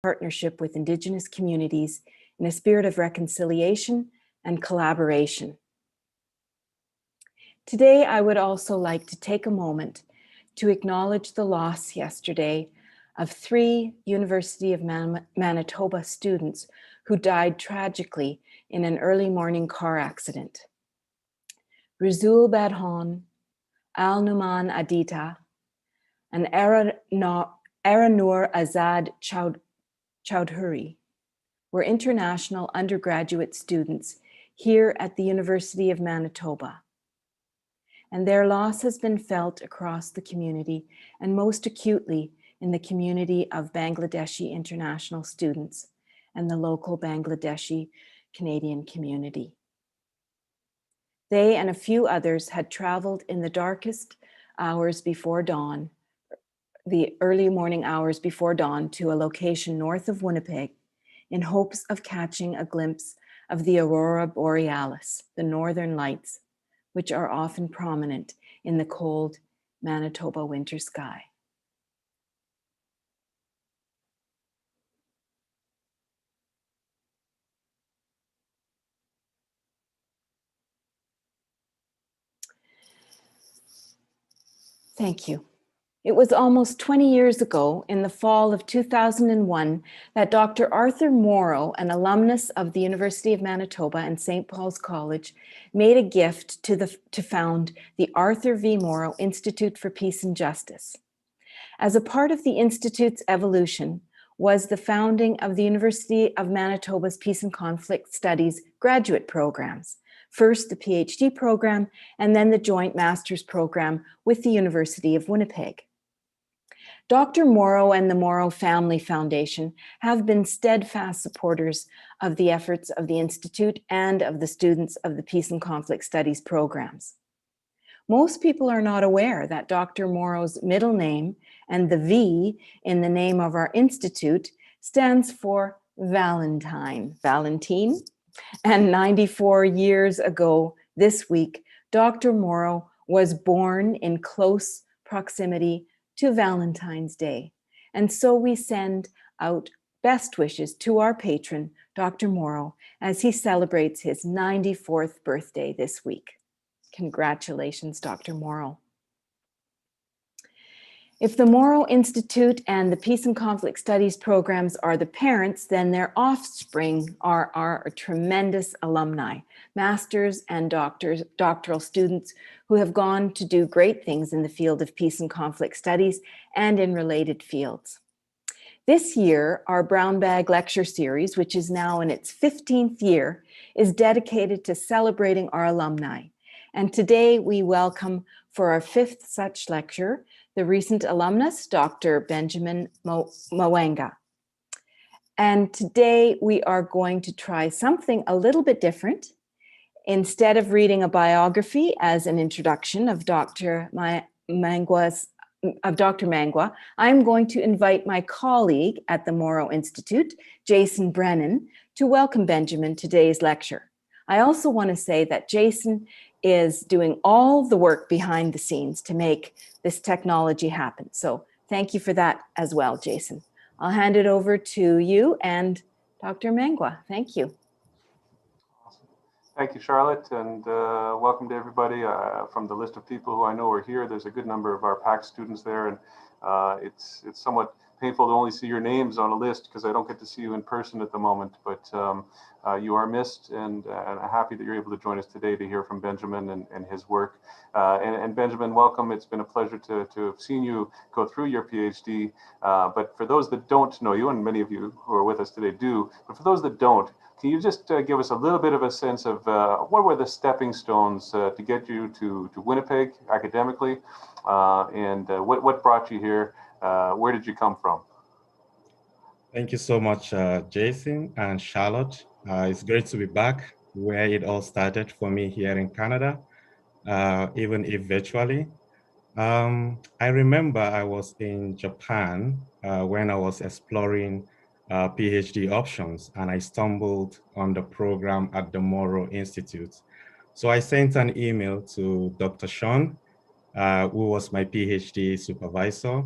partnership with Indigenous communities in a spirit of reconciliation and collaboration. Today, I would also like to take a moment to acknowledge the loss yesterday of 3 University of Manitoba students who died tragically in an early morning car accident. Rizul Badhon, Al Numan Adita, and Aranur Azad Chowdhury were international undergraduate students here at the University of Manitoba. And their loss has been felt across the community, and most acutely in the community of Bangladeshi international students and the local Bangladeshi Canadian community. They and a few others had traveled in the darkest hours before dawn, the early morning hours before dawn, to a location north of Winnipeg in hopes of catching a glimpse of the aurora borealis, the northern lights, which are often prominent in the cold Manitoba winter sky. Thank you. It was almost 20 years ago, in the fall of 2001, that Dr. Arthur Morrow, an alumnus of the University of Manitoba and St. Paul's College, made a gift to found the Arthur V. Morrow Institute for Peace and Justice. As a part of the Institute's evolution was the founding of the University of Manitoba's Peace and Conflict Studies graduate programs. First, the PhD program, and then the joint master's program with the University of Winnipeg. Dr. Morrow and the Morrow Family Foundation have been steadfast supporters of the efforts of the Institute and of the students of the Peace and Conflict Studies programs. Most people are not aware that Dr. Morrow's middle name and the V in the name of our institute stands for Valentine, Valentine. And 94 years ago this week, Dr. Morrow was born in close proximity to Valentine's Day. And so we send out best wishes to our patron, Dr. Morrow, as he celebrates his 94th birthday this week. Congratulations, Dr. Morrow. If the Morrow Institute and the Peace and Conflict Studies programs are the parents, then their offspring are our tremendous alumni, masters and doctoral students who have gone to do great things in the field of peace and conflict studies and in related fields. This year, our Brown Bag Lecture Series, which is now in its 15th year, is dedicated to celebrating our alumni. And today we welcome for our 5th such lecture, the recent alumnus, Dr. Benjamin Maiangwa. And today we are going to try something a little bit different. Instead of reading a biography as an introduction of Dr. Maiangwa, I'm going to invite my colleague at the Morrow Institute, Jason Brennan, to welcome Benjamin to today's lecture. I also want to say that Jason is doing all the work behind the scenes to make this technology happen. So thank you for that as well, Jason. I'll hand it over to you and Dr. Maiangwa. Thank you. Awesome. Thank you, Charlotte, and welcome to everybody. From the list of people who I know are here, there's a good number of our PAC students there, and it's somewhat painful to only see your names on a list because I don't get to see you in person at the moment, but you are missed, and I'm happy that you're able to join us today to hear from Benjamin and his work. And Benjamin, welcome. It's been a pleasure to have seen you go through your PhD, but for those that don't know you, and many of you who are with us today do, but for those that don't, can you just give us a little bit of a sense of what were the stepping stones to get you to Winnipeg academically, and what brought you here? Where did you come from? Thank you so much, Jason and Charlotte. It's great to be back where it all started for me here in Canada, even if virtually. I remember I was in Japan when I was exploring PhD options, and I stumbled on the program at the Morrow Institute. So I sent an email to Dr. Sean, who was my PhD supervisor,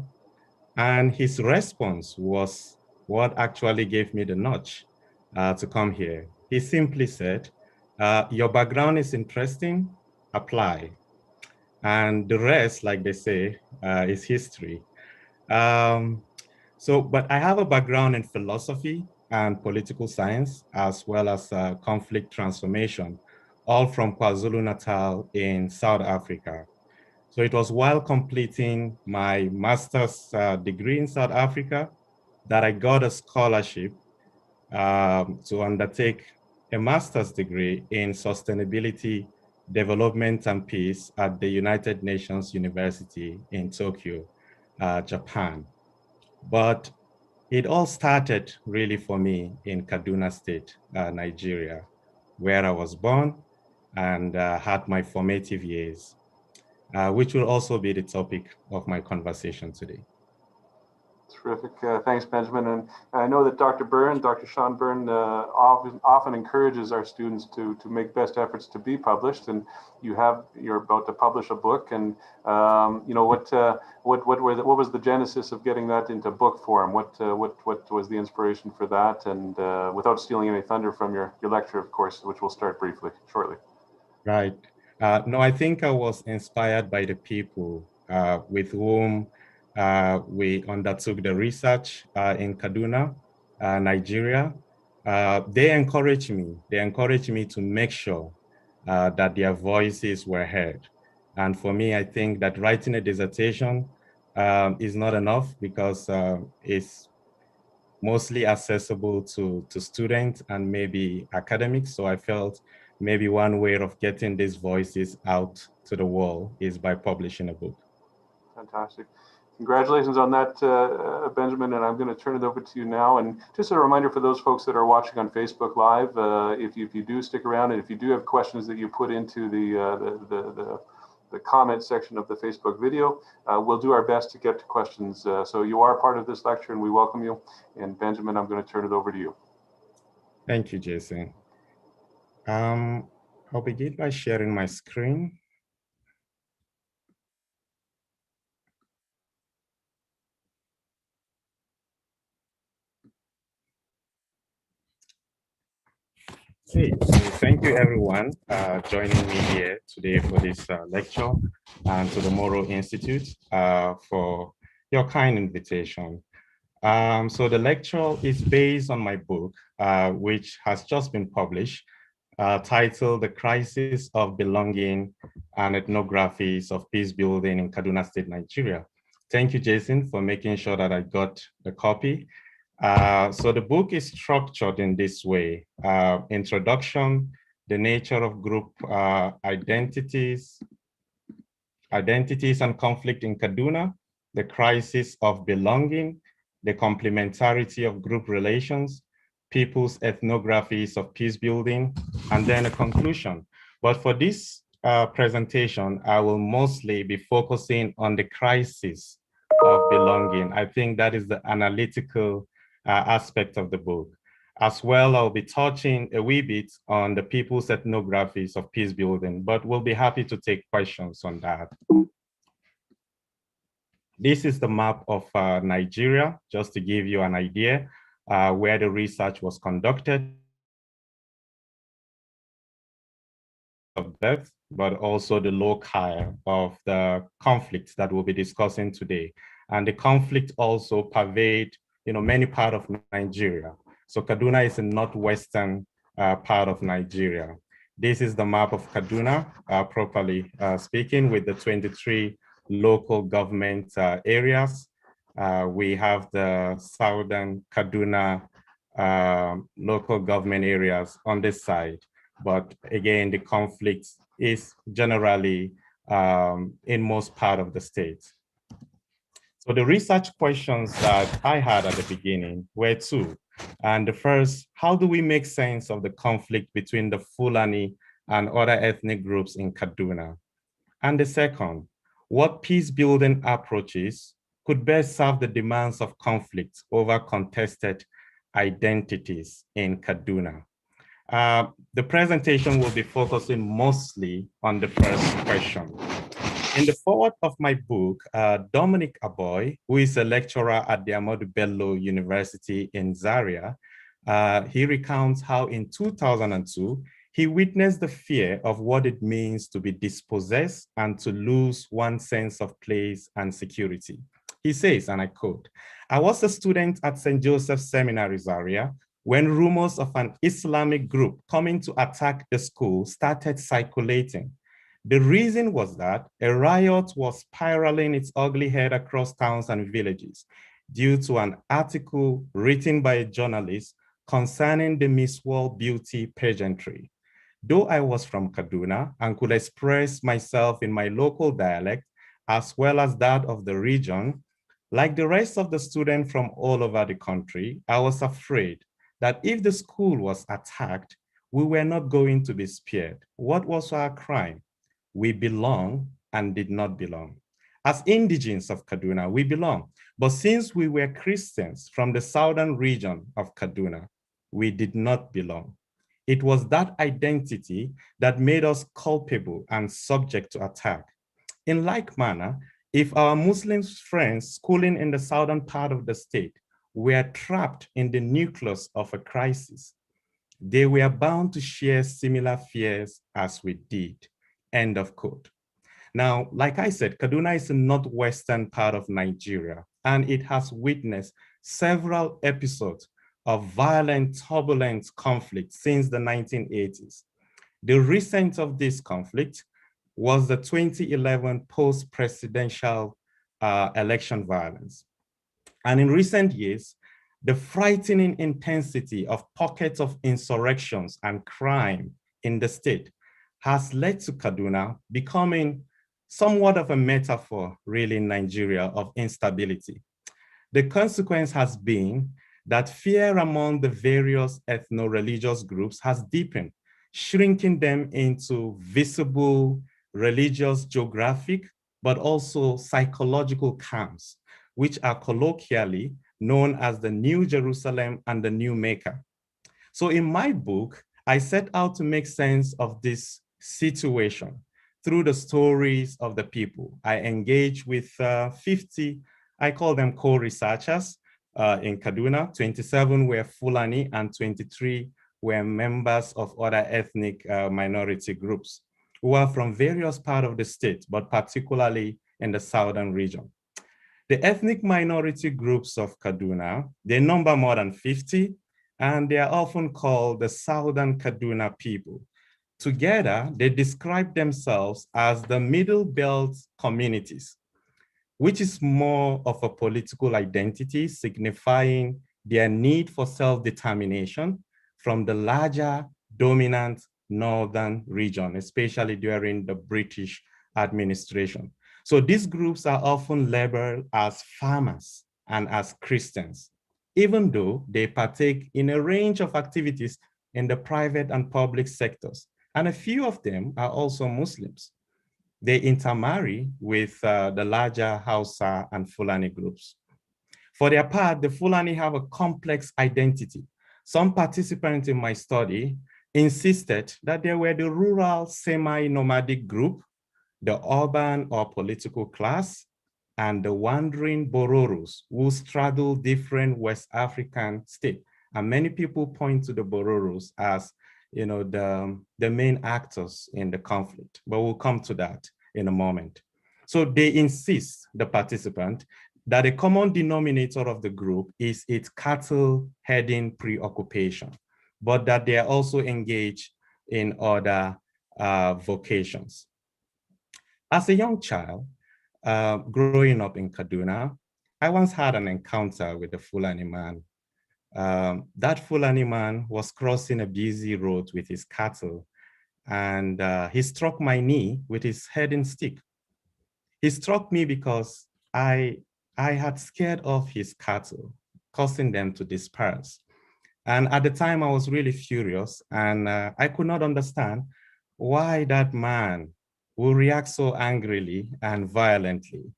and his response was what actually gave me the nudge to come here. He simply said, your background is interesting, apply. And the rest, like they say, is history. Um, but I have a background in philosophy and political science, as well as conflict transformation, all from KwaZulu-Natal in South Africa. So it was while completing my master's degree in South Africa that I got a scholarship to undertake a master's degree in sustainability, development, and peace at the United Nations University in Tokyo, Japan. But it all started really for me in Kaduna State, Nigeria, where I was born and had my formative years, which will also be the topic of my conversation today. Terrific. Thanks, Benjamin. And I know that Dr. Sean Byrne, often encourages our students to make best efforts to be published. And you're about to publish a book. And what was the genesis of getting that into book form? What was the inspiration for that? And without stealing any thunder from your lecture, of course, which we'll start briefly shortly. Right. No, I think I was inspired by the people with whom we undertook the research in Kaduna, Nigeria. They encouraged me. They encouraged me to make sure that their voices were heard. And for me, I think that writing a dissertation is not enough because it's mostly accessible to students and maybe academics. So I felt maybe one way of getting these voices out to the world is by publishing a book. Fantastic. Congratulations on that, Benjamin, and I'm going to turn it over to you now. And just a reminder for those folks that are watching on Facebook Live, if you do stick around and if you do have questions that you put into the comment section of the Facebook video, we'll do our best to get to questions. So you are part of this lecture and we welcome you. And Benjamin, I'm going to turn it over to you. Thank you, Jason. I'll begin by sharing my screen. Hey, so thank you everyone joining me here today for this lecture, and to the Moro Institute for your kind invitation. So the lecture is based on my book, which has just been published, titled The Crisis of Belonging and Ethnographies of Peacebuilding in Kaduna State, Nigeria. Thank you, Jason, for making sure that I got the copy. So the book is structured in this way: introduction, the nature of group identities and conflict in Kaduna, the crisis of belonging, the complementarity of group relations, people's ethnographies of peace building, and then a conclusion. But for this presentation, I will mostly be focusing on the crisis of belonging. I think that is the analytical aspect of the book. As well, I'll be touching a wee bit on the people's ethnographies of peace building, but we'll be happy to take questions on that. This is the map of Nigeria, just to give you an idea where the research was conducted of depth, but also the locale of the conflicts that we'll be discussing today. And the conflict also pervade, many parts of Nigeria. So Kaduna is a northwestern part of Nigeria. This is the map of Kaduna, properly speaking, with the 23 local government areas. We have the southern Kaduna local government areas on this side. But again, the conflict is generally in most part of the state. So the research questions that I had at the beginning were two. And the first, how do we make sense of the conflict between the Fulani and other ethnic groups in Kaduna? And the second, what peace-building approaches could best serve the demands of conflict over contested identities in Kaduna? The presentation will be focusing mostly on the first question. In the foreword of my book, Dominic Aboy, who is a lecturer at the Ahmadu Bello University in Zaria, he recounts how in 2002, he witnessed the fear of what it means to be dispossessed and to lose one's sense of place and security. He says, and I quote, "I was a student at St. Joseph's Seminary, Zaria, when rumors of an Islamic group coming to attack the school started circulating. The reason was that a riot was spiraling its ugly head across towns and villages due to an article written by a journalist concerning the Miss World Beauty pageantry. Though I was from Kaduna and could express myself in my local dialect, as well as that of the region, like the rest of the students from all over the country, I was afraid that if the school was attacked, we were not going to be spared. What was our crime? We belong and did not belong. As indigenes of Kaduna, we belong. But since we were Christians from the southern region of Kaduna, we did not belong. It was that identity that made us culpable and subject to attack. In like manner, if our Muslim friends schooling in the southern part of the state were trapped in the nucleus of a crisis, they were bound to share similar fears as we did." End of quote. Now, like I said, Kaduna is the northwestern part of Nigeria, and it has witnessed several episodes of violent, turbulent conflict since the 1980s. The recent of this conflict was the 2011 post-presidential election violence. And in recent years, the frightening intensity of pockets of insurrections and crime in the state has led to Kaduna becoming somewhat of a metaphor, really, in Nigeria of instability. The consequence has been that fear among the various ethno-religious groups has deepened, shrinking them into visible religious, geographic, but also psychological camps, which are colloquially known as the New Jerusalem and the New Mecca. So in my book, I set out to make sense of this situation through the stories of the people. I engage with 50, I call them co-researchers in Kaduna. 27 were Fulani and 23 were members of other ethnic minority groups who are from various parts of the state, but particularly in the southern region. The ethnic minority groups of Kaduna, they number more than 50, and they are often called the Southern Kaduna people. Together, they describe themselves as the Middle Belt communities, which is more of a political identity signifying their need for self-determination from the larger dominant northern region, especially during the British administration. So these groups are often labeled as farmers and as Christians, even though they partake in a range of activities in the private and public sectors. And a few of them are also Muslims. They intermarry with the larger Hausa and Fulani groups. For their part, the Fulani have a complex identity. Some participants in my study insisted that they were the rural semi-nomadic group, the urban or political class, and the wandering Bororos who straddle different West African states. And many people point to the Bororos as the main actors in the conflict, but we'll come to that in a moment. So they insist, the participant, that a common denominator of the group is its cattle herding preoccupation, but that they are also engaged in other vocations. As a young child, growing up in Kaduna, I once had an encounter with a Fulani man. That Fulani man was crossing a busy road with his cattle, and he struck my knee with his herding stick. He struck me because I had scared off his cattle, causing them to disperse. And at the time, I was really furious, and I could not understand why that man will react so angrily and violently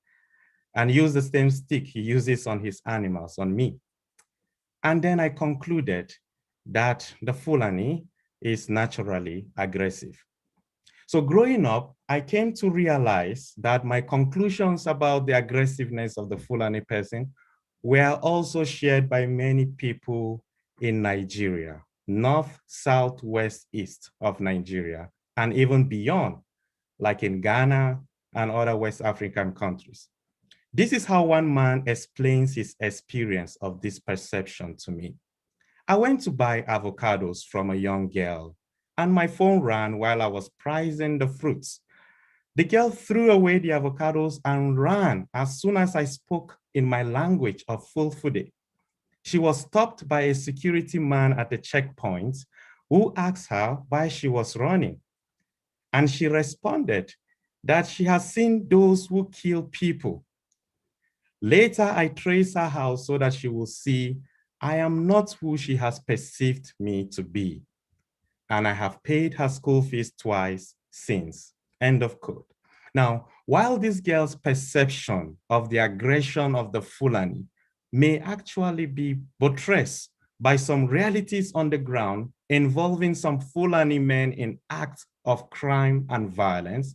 and use the same stick he uses on his animals, on me. And then I concluded that the Fulani is naturally aggressive. So growing up, I came to realize that my conclusions about the aggressiveness of the Fulani person were also shared by many people in Nigeria, north, south, west, east of Nigeria, and even beyond, like in Ghana and other West African countries. This is how one man explains his experience of this perception to me. I went to buy avocados from a young girl, and my phone rang while I was pricing the fruits. The girl threw away the avocados and ran as soon as I spoke in my language of Fulfulde. She was stopped by a security man at the checkpoint who asked her why she was running. And she responded that she has seen those who kill people. Later, I traced her house so that she will see I am not who she has perceived me to be. And I have paid her school fees twice since. End of quote. Now, while this girl's perception of the aggression of the Fulani may actually be buttressed by some realities on the ground involving some Fulani men in acts of crime and violence,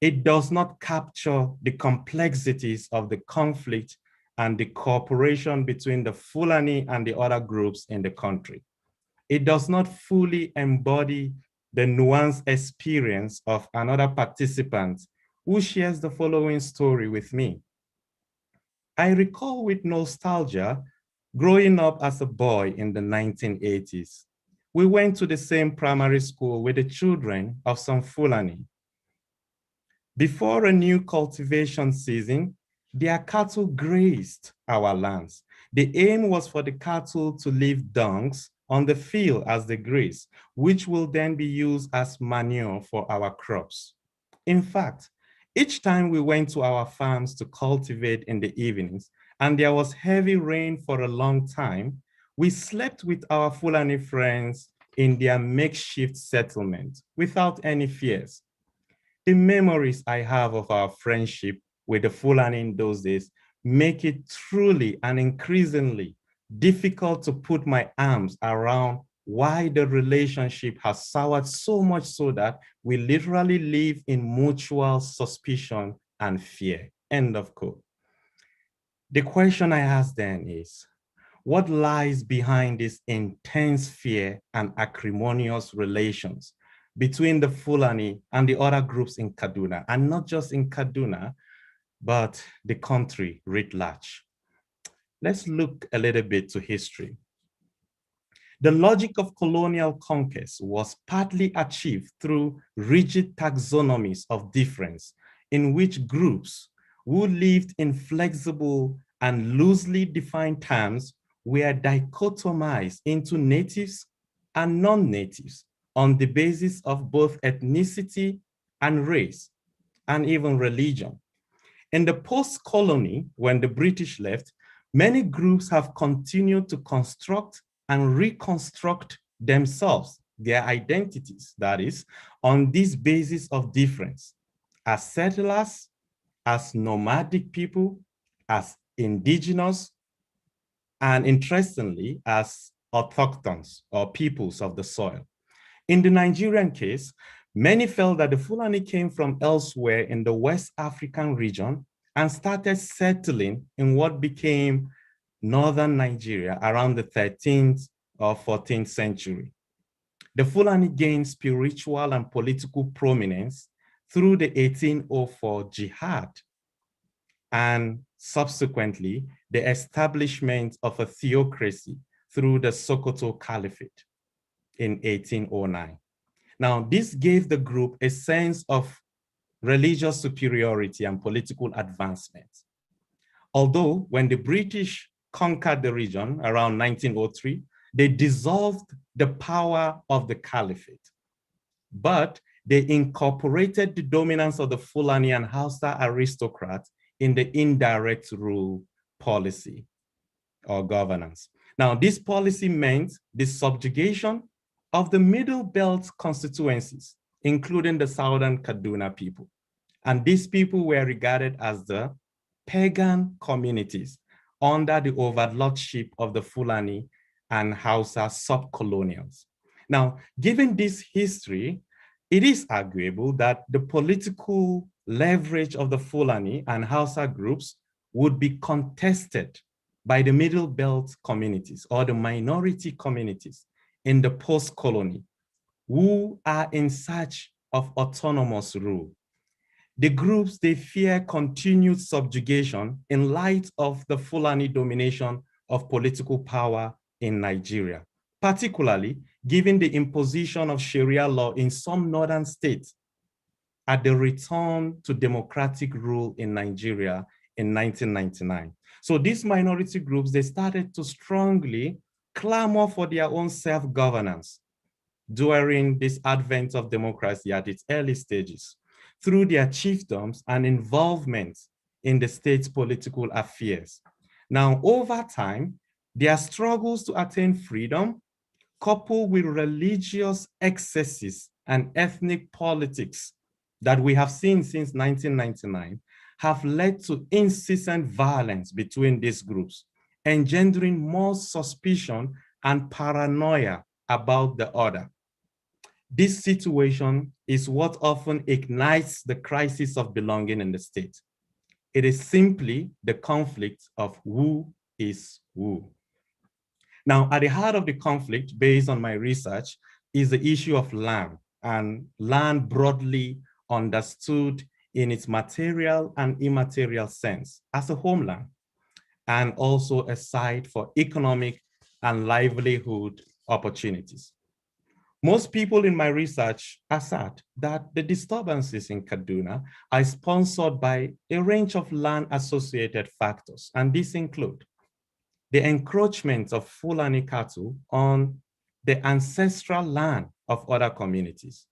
it does not capture the complexities of the conflict and the cooperation between the Fulani and the other groups in the country. It does not fully embody the nuanced experience of another participant who shares the following story with me. I recall with nostalgia growing up as a boy in the 1980s. We went to the same primary school with the children of some Fulani. Before a new cultivation season, their cattle grazed our lands. The aim was for the cattle to leave dungs on the field as they graze, which will then be used as manure for our crops. In fact, each time we went to our farms to cultivate in the evenings, and there was heavy rain for a long time, we slept with our Fulani friends in their makeshift settlement without any fears. The memories I have of our friendship with the Fulani in those days make it truly and increasingly difficult to put my arms around why the relationship has soured so much so that we literally live in mutual suspicion and fear. End of quote. The question I ask then is, what lies behind this intense fear and acrimonious relations between the Fulani and the other groups in Kaduna, and not just in Kaduna, but the country writ large? Let's look a little bit to history. The logic of colonial conquest was partly achieved through rigid taxonomies of difference in which groups who lived in flexible and loosely defined terms were dichotomized into natives and non-natives on the basis of both ethnicity and race, and even religion. In the post-colony, when the British left, many groups have continued to construct and reconstruct themselves, their identities, that is, on this basis of difference, as settlers, as nomadic people, as indigenous, and interestingly, as autochthonous or peoples of the soil. In the Nigerian case, many felt that the Fulani came from elsewhere in the West African region and started settling in what became northern Nigeria around the 13th or 14th century. The Fulani gained spiritual and political prominence through the 1804 jihad and subsequently the establishment of a theocracy through the Sokoto Caliphate in 1809. Now, this gave the group a sense of religious superiority and political advancement. Although when the British conquered the region around 1903, they dissolved the power of the caliphate, but they incorporated the dominance of the Fulani and Hausa aristocrats in the indirect rule policy or governance. Now, this policy meant the subjugation of the Middle Belt constituencies, including the Southern Kaduna people. And these people were regarded as the pagan communities under the overlordship of the Fulani and Hausa subcolonials. Now, given this history, It is arguable that the political leverage of the Fulani and Hausa groups would be contested by the Middle Belt communities or the minority communities in the post-colony who are in search of autonomous rule. The groups, they fear continued subjugation in light of the Fulani domination of political power in Nigeria, particularly given the imposition of Sharia law in some northern states at the return to democratic rule in Nigeria in 1999. So these minority groups, they started to strongly clamor for their own self-governance during this advent of democracy at its early stages, through their chiefdoms and involvement in the state's political affairs. Now, over time, their struggles to attain freedom, coupled with religious excesses and ethnic politics that we have seen since 1999, have led to incessant violence between these groups, engendering more suspicion and paranoia about the other. This situation is what often ignites the crisis of belonging in the state. It is simply the conflict of who is who. Now, at the heart of the conflict, based on my research, is the issue of land, and land broadly understood in its material and immaterial sense as a homeland, and also a site for economic and livelihood opportunities. Most people in my research assert that the disturbances in Kaduna are sponsored by a range of land-associated factors, and these include the encroachment of Fulani cattle on the ancestral land of other communities,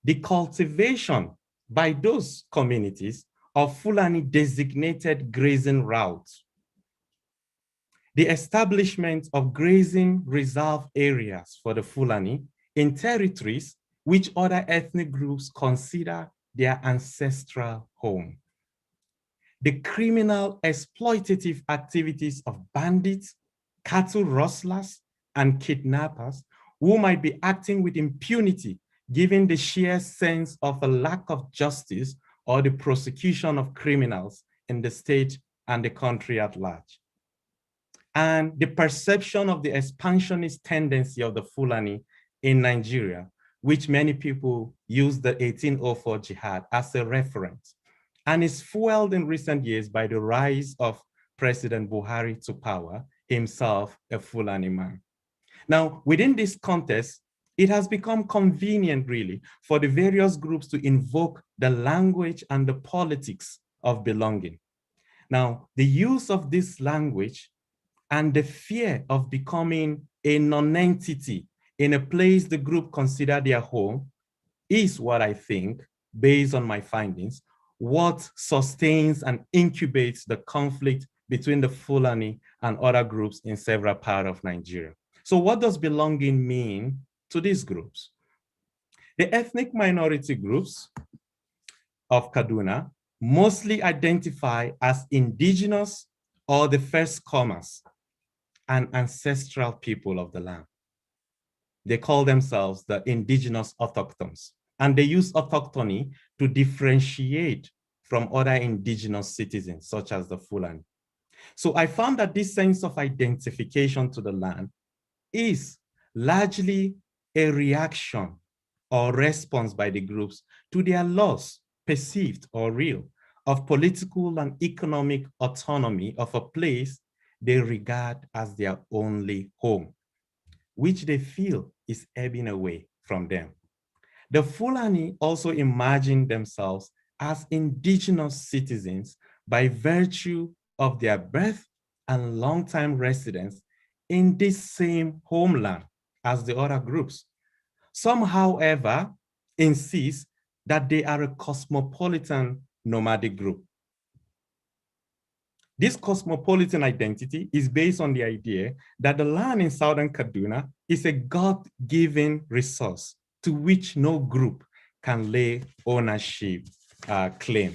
the cultivation by those communities of Fulani designated grazing routes, the establishment of grazing reserve areas for the Fulani in territories which other ethnic groups consider their ancestral home, the criminal exploitative activities of bandits, cattle rustlers, and kidnappers who might be acting with impunity given the sheer sense of a lack of justice or the prosecution of criminals in the state and the country at large, and the perception of the expansionist tendency of the Fulani in Nigeria, which many people use the 1804 jihad as a reference, and is fueled in recent years by the rise of President Buhari to power, himself a Fulani man. Now, within this context, it has become convenient, really, for the various groups to invoke the language and the politics of belonging. Now, the use of this language and the fear of becoming a non-entity in a place the group consider their home is what I think, based on my findings, what sustains and incubates the conflict between the Fulani and other groups in several parts of Nigeria. So what does belonging mean to these groups? The ethnic minority groups of Kaduna mostly identify as indigenous or the first comers and ancestral people of the land. They call themselves the indigenous autochthons, and they use autochthony to differentiate from other indigenous citizens, such as the Fulani. So I found that this sense of identification to the land is largely a reaction or response by the groups to their loss, perceived or real, of political and economic autonomy of a place they regard as their only home, which they feel is ebbing away from them. The Fulani also imagine themselves as indigenous citizens by virtue of their birth and long-time residence in this same homeland as the other groups. Some, however, insist that they are a cosmopolitan nomadic group. This cosmopolitan identity is based on the idea that the land in southern Kaduna is a God-given resource to which no group can lay ownership claim.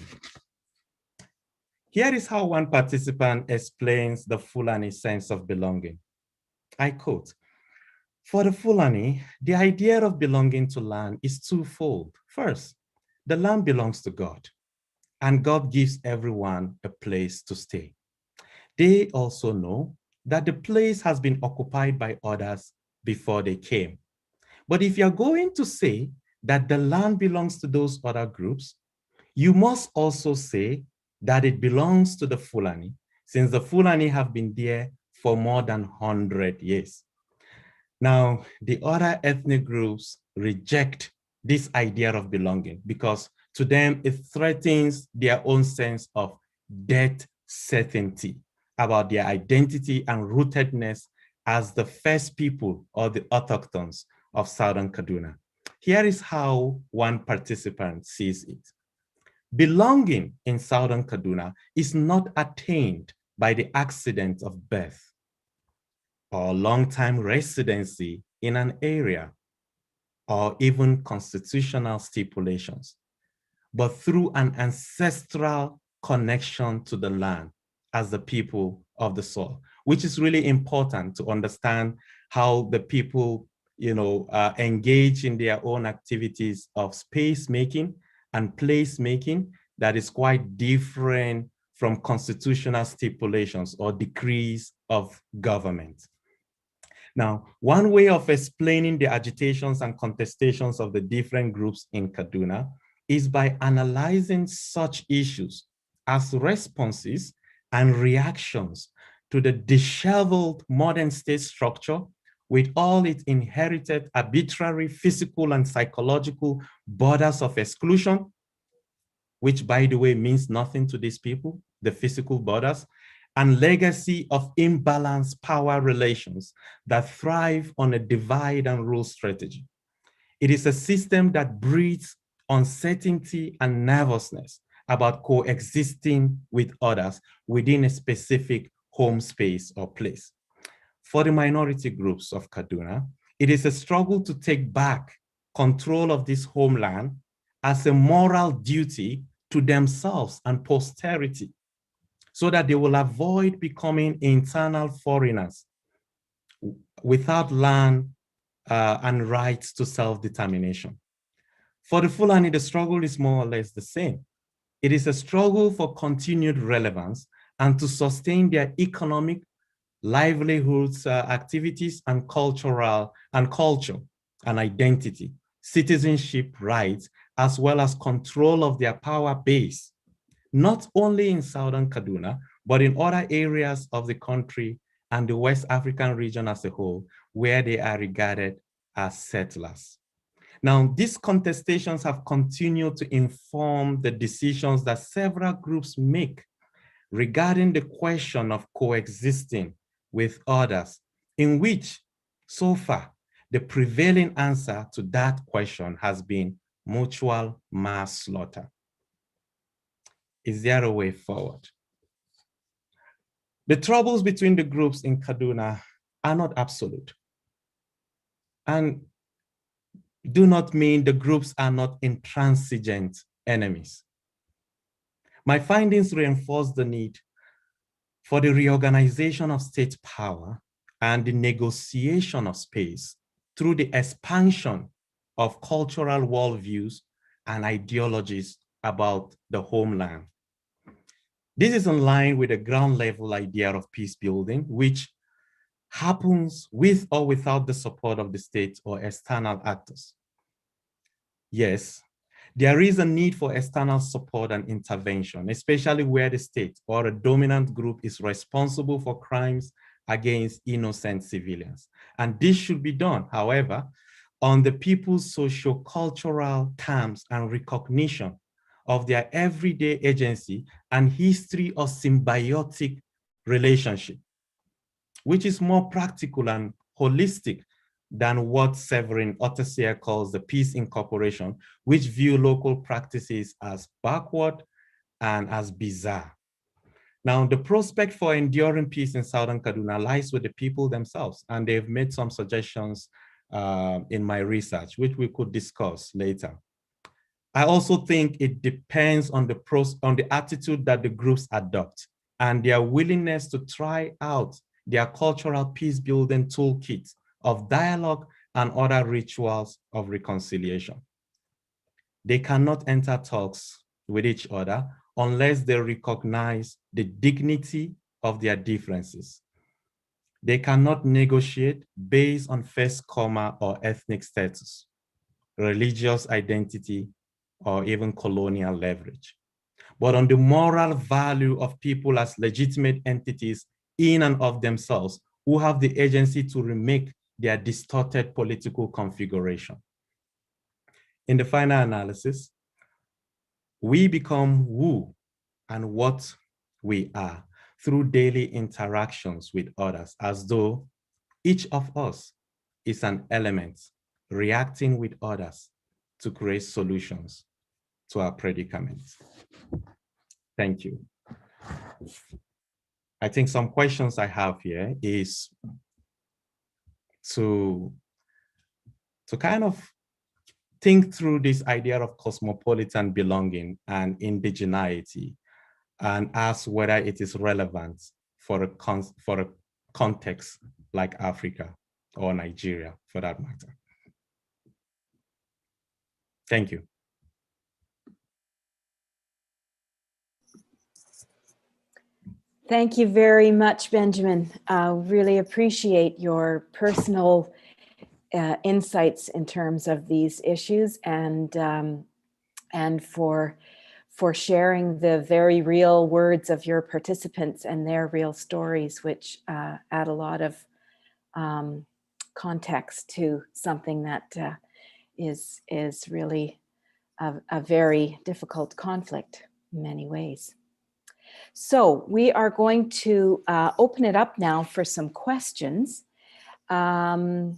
Here is how one participant explains the Fulani sense of belonging. I quote, For the Fulani, the idea of belonging to land is twofold. First, the land belongs to God, and God gives everyone a place to stay. They also know that the place has been occupied by others before they came. But if you're going to say that the land belongs to those other groups, you must also say that it belongs to the Fulani, since the Fulani have been there for more than 100 years. Now, the other ethnic groups reject this idea of belonging because to them, it threatens their own sense of death certainty about their identity and rootedness as the first people or the autochthons of Southern Kaduna. Here is how one participant sees it. Belonging in Southern Kaduna is not attained by the accident of birth or long-time residency in an area, or even constitutional stipulations, but through an ancestral connection to the land as the people of the soil, which is really important to understand how the people, engage in their own activities of space making and place making that is quite different from constitutional stipulations or decrees of government. Now, one way of explaining the agitations and contestations of the different groups in Kaduna is by analyzing such issues as responses and reactions to the disheveled modern state structure with all its inherited arbitrary physical and psychological borders of exclusion, which by the way means nothing to these people, the physical borders, and legacy of imbalanced power relations that thrive on a divide and rule strategy. It is a system that breeds uncertainty and nervousness about coexisting with others within a specific home space or place. For the minority groups of Kaduna, it is a struggle to take back control of this homeland as a moral duty to themselves and posterity, so that they will avoid becoming internal foreigners without land and rights to self-determination. For the Fulani, the struggle is more or less the same. It is a struggle for continued relevance and to sustain their economic livelihoods, activities, and culture and identity, citizenship rights, as well as control of their power base, not only in Southern Kaduna, but in other areas of the country and the West African region as a whole, where they are regarded as settlers. Now, these contestations have continued to inform the decisions that several groups make regarding the question of coexisting with others, in which, so far, the prevailing answer to that question has been mutual mass slaughter. Is there a way forward? The troubles between the groups in Kaduna are not absolute and do not mean the groups are not intransigent enemies. My findings reinforce the need for the reorganization of state power and the negotiation of space through the expansion of cultural worldviews and ideologies about the homeland. This is in line with the ground level idea of peace building, which happens with or without the support of the state or external actors. Yes, there is a need for external support and intervention, especially where the state or a dominant group is responsible for crimes against innocent civilians. And this should be done, however, on the people's socio-cultural terms and recognition of their everyday agency and history of symbiotic relationship, which is more practical and holistic than what Severin Ottesier calls the peace incorporation, which view local practices as backward and as bizarre. Now, the prospect for enduring peace in Southern Kaduna lies with the people themselves, and they've made some suggestions in my research, which we could discuss later. I also think it depends on the attitude that the groups adopt and their willingness to try out their cultural peace building toolkit of dialogue and other rituals of reconciliation. They cannot enter talks with each other unless they recognize the dignity of their differences. They cannot negotiate based on first comma or ethnic status, religious identity, or even colonial leverage, but on the moral value of people as legitimate entities in and of themselves who have the agency to remake their distorted political configuration. In the final analysis, we become who and what we are through daily interactions with others, as though each of us is an element reacting with others to create solutions to our predicaments. Thank you. I think some questions I have here is to kind of think through this idea of cosmopolitan belonging and indigeneity and ask whether it is relevant for a context like Africa or Nigeria, for that matter. Thank you. Thank you very much, Benjamin. Really appreciate your personal insights in terms of these issues, and for sharing the very real words of your participants and their real stories, which add a lot of context to something that is really a very difficult conflict in many ways. So we are going to open it up now for some questions. I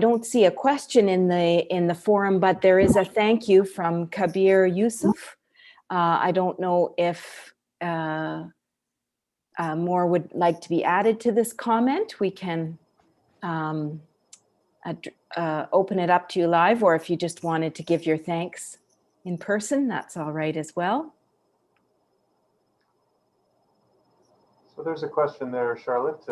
don't see a question in the forum, but there is a thank you from Kabir Yusuf. I don't know if more would like to be added to this comment. We can open it up to you live, or if you just wanted to give your thanks in person, that's all right as well. So there's a question there, Charlotte.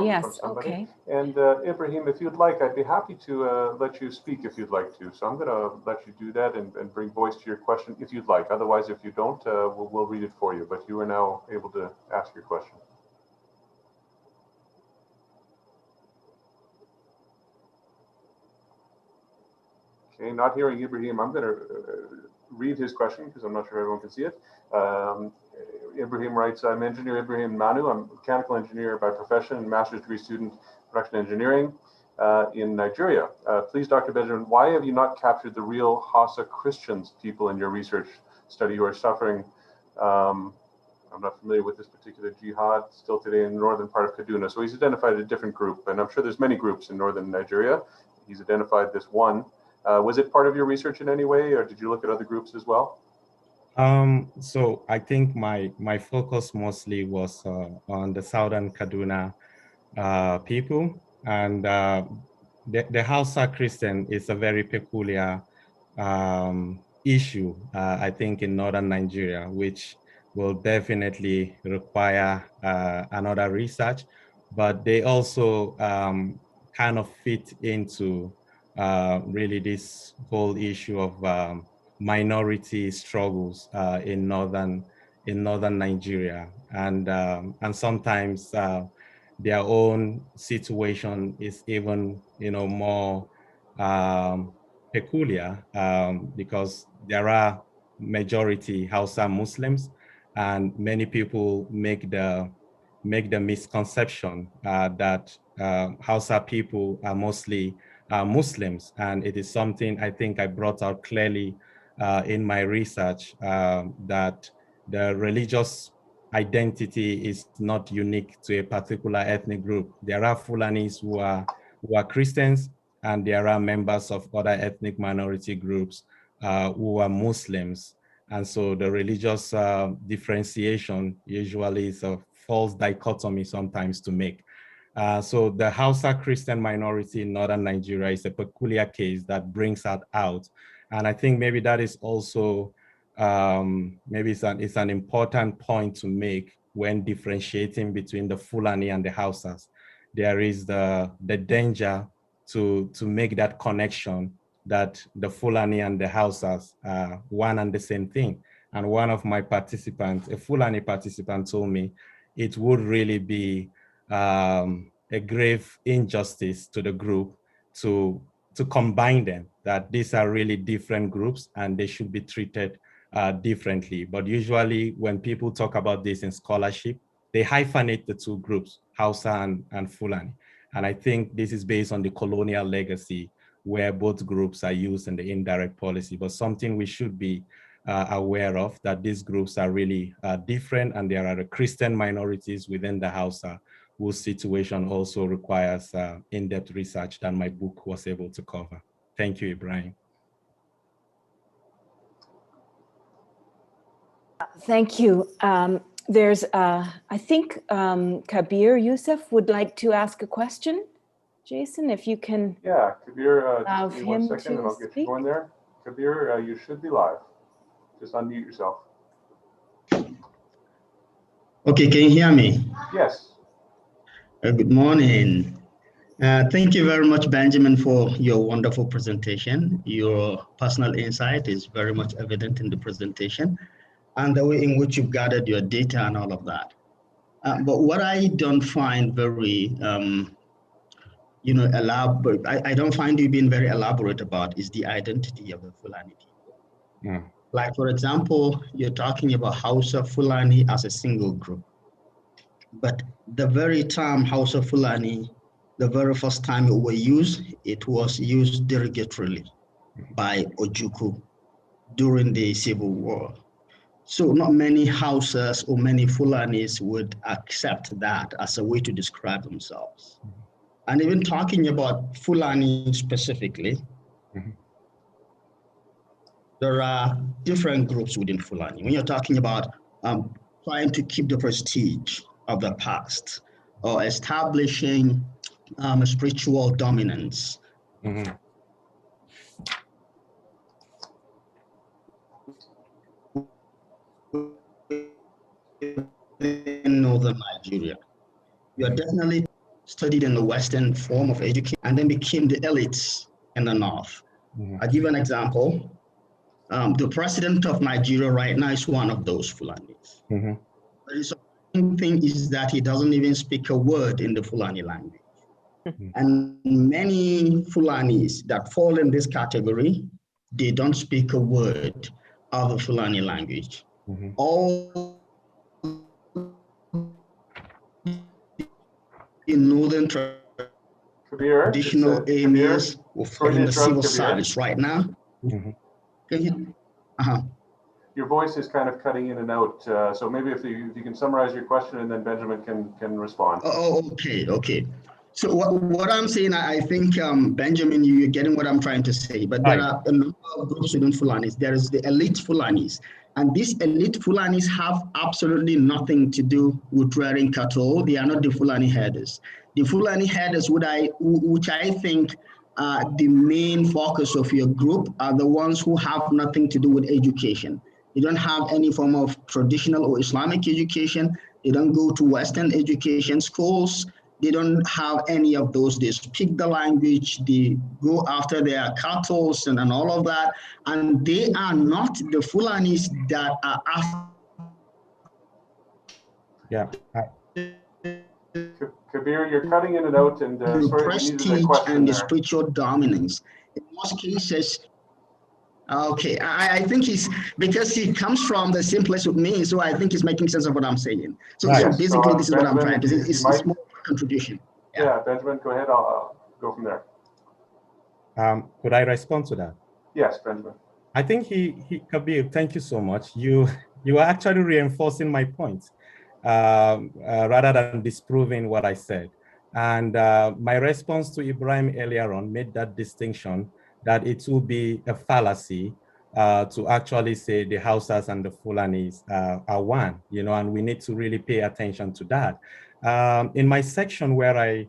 Yes, from somebody. okay. And Ibrahim, if you'd like, I'd be happy to let you speak if you'd like to. So I'm going to let you do that and bring voice to your question if you'd like. Otherwise, if you don't, we'll read it for you. But you are now able to ask your question. Okay, not hearing Ibrahim, I'm going to read his question because I'm not sure everyone can see it. Ibrahim writes, I'm engineer Ibrahim Manu. I'm a mechanical engineer by profession and master's degree student production engineering in Nigeria. Please, Dr. Benjamin, why have you not captured the real Hausa Christians people in your research study who are suffering? I'm not familiar with this particular jihad still today in the northern part of Kaduna. So he's identified a different group, and I'm sure there's many groups in northern Nigeria. He's identified this one. Was it part of your research in any way, or did you look at other groups as well? So I think my focus mostly was on the southern Kaduna people, and the Hausa Christian is a very peculiar issue, I think, in northern Nigeria, which will definitely require another research, but they also kind of fit into really this whole issue of minority struggles in northern Nigeria, and sometimes their own situation is even more peculiar because there are majority Hausa Muslims, and many people make the misconception that Hausa people are mostly Muslims, and it is something I think I brought out clearly in my research that the religious identity is not unique to a particular ethnic group. There are Fulanis who are Christians, and there are members of other ethnic minority groups who are Muslims. And so the religious differentiation usually is a false dichotomy sometimes to make. So the Hausa Christian minority in northern Nigeria is a peculiar case that brings that out. And I think maybe that is also, maybe it's an important point to make when differentiating between the Fulani and the Hausas, there is the danger to make that connection that the Fulani and the Hausas are one and the same thing. And one of my participants, a Fulani participant, told me it would really be a grave injustice to the group to combine them, that these are really different groups and they should be treated differently. But usually when people talk about this in scholarship, they hyphenate the two groups, Hausa and Fulani. And I think this is based on the colonial legacy where both groups are used in the indirect policy, but something we should be aware of, that these groups are really different, and there are Christian minorities within the Hausa whose situation also requires in-depth research that my book was able to cover. Thank you, Ibrahim. Thank you. There's, I think Kabir Youssef would like to ask a question. Jason, if you can. Yeah, Kabir, Allow just give me 1 him second to and I'll get you speak. going there. Kabir, you should be live. Just unmute yourself. Okay, can you hear me? Yes. Good morning. Thank you very much, Benjamin, for your wonderful presentation. Your personal insight is very much evident in the presentation and the way in which you've gathered your data and all of that. But what I don't find very, elaborate, I don't find you being very elaborate about is the identity of the Fulani people. Yeah. Like, for example, you're talking about Hausa Fulani as a single group. But the very term Hausa Fulani, the very first time it was used derogatorily by Ojukwu during the Civil War. So not many Hausas or many Fulanis would accept that as a way to describe themselves. And even talking about Fulani specifically, there are different groups within Fulani. When you're talking about trying to keep the prestige of the past or establishing a spiritual dominance. Mm-hmm. In northern Nigeria, you are definitely studied in the Western form of education and then became the elites in the North. Mm-hmm. I'll give you an example. The president of Nigeria right now is one of those Fulanis. Mm-hmm. But the surprising thing is that he doesn't even speak a word in the Fulani language. Mm-hmm. And many Fulanis that fall in this category, they don't speak a word of the Fulani language. Mm-hmm. All in northern Kabir, traditional areas will fall in the civil service right now. Mm-hmm. Can you? Your voice is kind of cutting in and out. So maybe if you can summarize your question and then Benjamin can respond. Oh, okay. So what I'm saying, I think, Benjamin, you're getting what I'm trying to say, but there are a number of groups within Fulanis. There is the elite Fulanis, and these elite Fulanis have absolutely nothing to do with rearing cattle. They are not the Fulani herders. The Fulani herders, which I think the main focus of your group, are the ones who have nothing to do with education. They don't have any form of traditional or Islamic education. They don't go to Western education schools. They don't have any of those. They speak the language. They go after their cattle and all of that. And they are not the Fulanis that are after. Yeah. Kabir, you're cutting in and out, and the sorry, prestige and the spiritual dominance. In most cases, okay, I think because he comes from the same place with me, so I think he's making sense of what I'm saying. So, Right. so basically, this is what I'm Benjamin, trying to say. It's more a contribution. Yeah, Benjamin, go ahead. I'll go from there. Could I respond to that? Yes, Benjamin. I think Kabir, thank you so much. You are actually reinforcing my point rather than disproving what I said. And my response to Ibrahim earlier on made that distinction that it will be a fallacy to actually say the Hausas and the Fulanis are one, and we need to really pay attention to that. In my section where I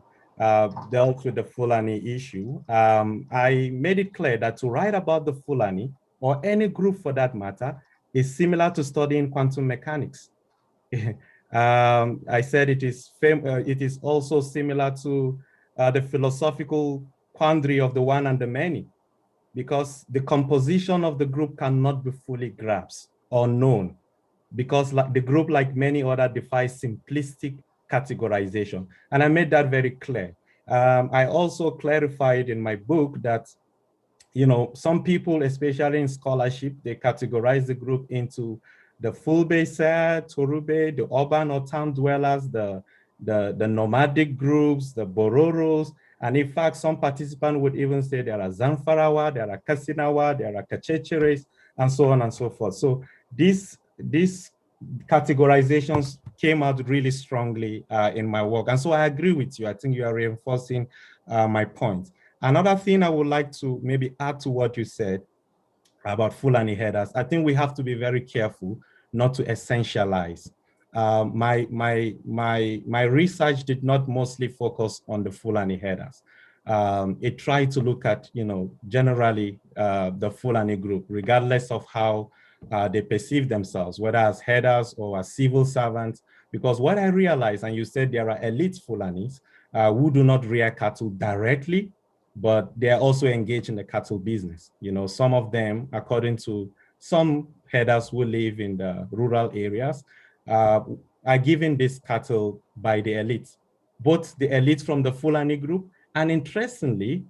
dealt with the Fulani issue, I made it clear that to write about the Fulani, or any group for that matter, is similar to studying quantum mechanics. I said it is also similar to the philosophical quandary of the one and the many, because the composition of the group cannot be fully grasped or known, because the group, like many other, defies simplistic categorization. And I made that very clear. I also clarified in my book that, some people, especially in scholarship, they categorize the group into the Fulbe, Torube, the urban or town dwellers, the nomadic groups, the Bororos. And in fact, some participants would even say there are Zamfarawa, there are Kasinawa, there are Kachecheres, and so on and so forth. So these categorizations came out really strongly in my work. And so I agree with you. I think you are reinforcing my point. Another thing I would like to maybe add to what you said about Fulani headers, I think we have to be very careful not to essentialize. My research did not mostly focus on the Fulani headers. It tried to look at, generally the Fulani group, regardless of how they perceive themselves, whether as headers or as civil servants. Because what I realized, and you said there are elite Fulanis who do not rear cattle directly, but they are also engaged in the cattle business. Some of them, according to some headers who live in the rural areas, are given this cattle by the elites, both the elites from the Fulani group and, interestingly,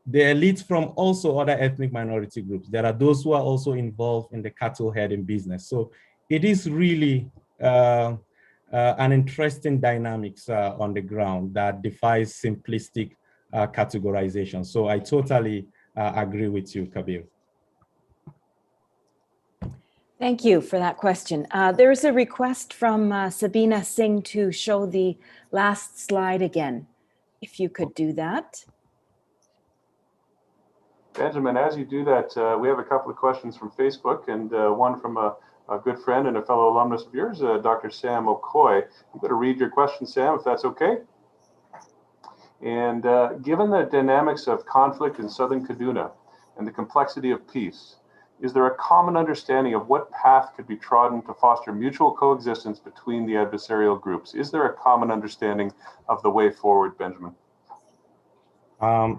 the elites from also other ethnic minority groups. There are those who are also involved in the cattle herding business. So it is really an interesting dynamics on the ground that defies simplistic categorization. So I totally agree with you, Kabir. Thank you for that question. There's a request from Sabina Singh to show the last slide again, if you could do that. Benjamin, as you do that, we have a couple of questions from Facebook, and one from a good friend and a fellow alumnus of yours, Dr. Sam Okoy. I'm going to read your question, Sam, if that's okay. And given the dynamics of conflict in southern Kaduna and the complexity of peace, is there a common understanding of what path could be trodden to foster mutual coexistence between the adversarial groups? Is there a common understanding of the way forward, Benjamin?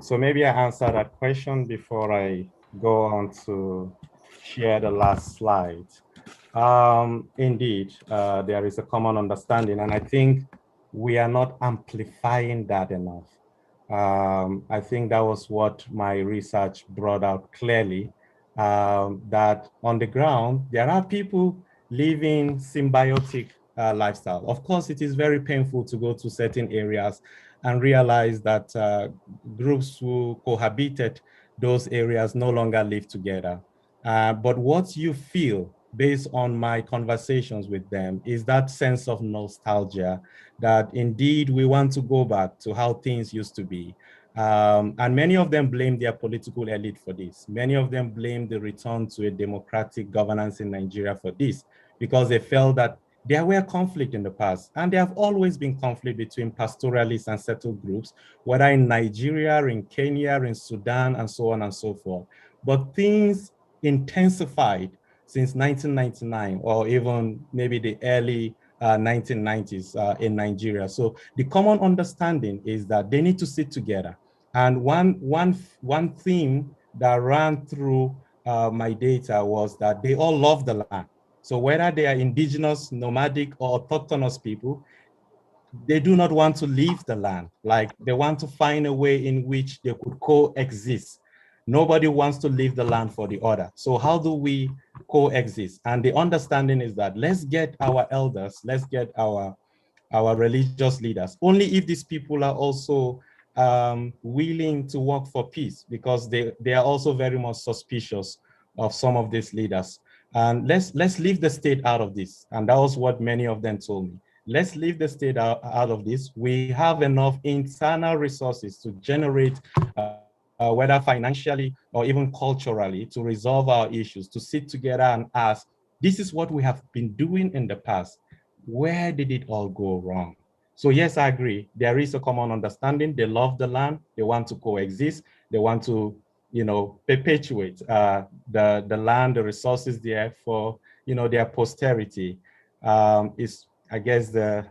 So maybe I answer that question before I go on to share the last slide. Indeed, there is a common understanding, and I think we are not amplifying that enough. I think that was what my research brought out clearly, that on the ground, there are people living symbiotic lifestyle. Of course, it is very painful to go to certain areas and realize that groups who cohabited those areas no longer live together. But what you feel based on my conversations with them is that sense of nostalgia, that indeed we want to go back to how things used to be. And many of them blame their political elite for this. Many of them blame the return to a democratic governance in Nigeria for this, because they felt that there were conflict in the past, and there have always been conflict between pastoralists and settled groups, whether in Nigeria, in Kenya, in Sudan, and so on and so forth. But things intensified since 1999, or even maybe the early 1990s in Nigeria. So the common understanding is that they need to sit together. And one theme that ran through my data was that they all love the land. So whether they are indigenous, nomadic, or autochthonous people, they do not want to leave the land. Like, they want to find a way in which they could coexist. Nobody wants to leave the land for the other. So how do we coexist? And the understanding is that let's get our elders, let's get our religious leaders, only if these people are also willing to work for peace, because they are also very much suspicious of some of these leaders. And let's leave the state out of this. And that was what many of them told me. Let's leave the state out of this. We have enough internal resources to generate, whether financially or even culturally, to resolve our issues, to sit together and ask, this is what we have been doing in the past. Where did it all go wrong? So yes, I agree. There is a common understanding. They love the land. They want to coexist. They want to, perpetuate the land, the resources there for, their posterity. I guess the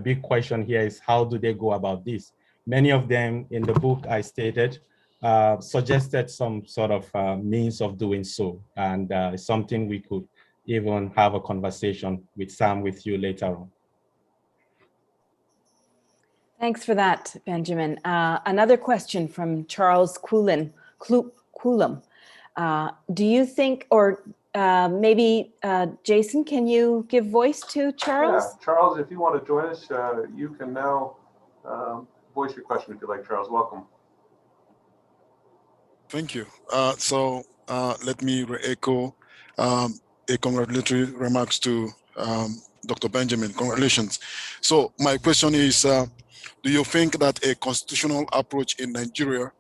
big question here is, how do they go about this? Many of them in the book I stated suggested some sort of means of doing so, and something we could even have a conversation with Sam with you later on. Thanks for that, Benjamin. Another question from Charles Coulum. Do you think, or maybe Jason, can you give voice to Charles? Yeah, Charles, if you want to join us, you can now voice your question if you like, Charles. Welcome. Thank you. Let me re-echo a congratulatory remarks to Dr. Benjamin. Congratulations. So my question is, do you think that a constitutional approach in Nigeria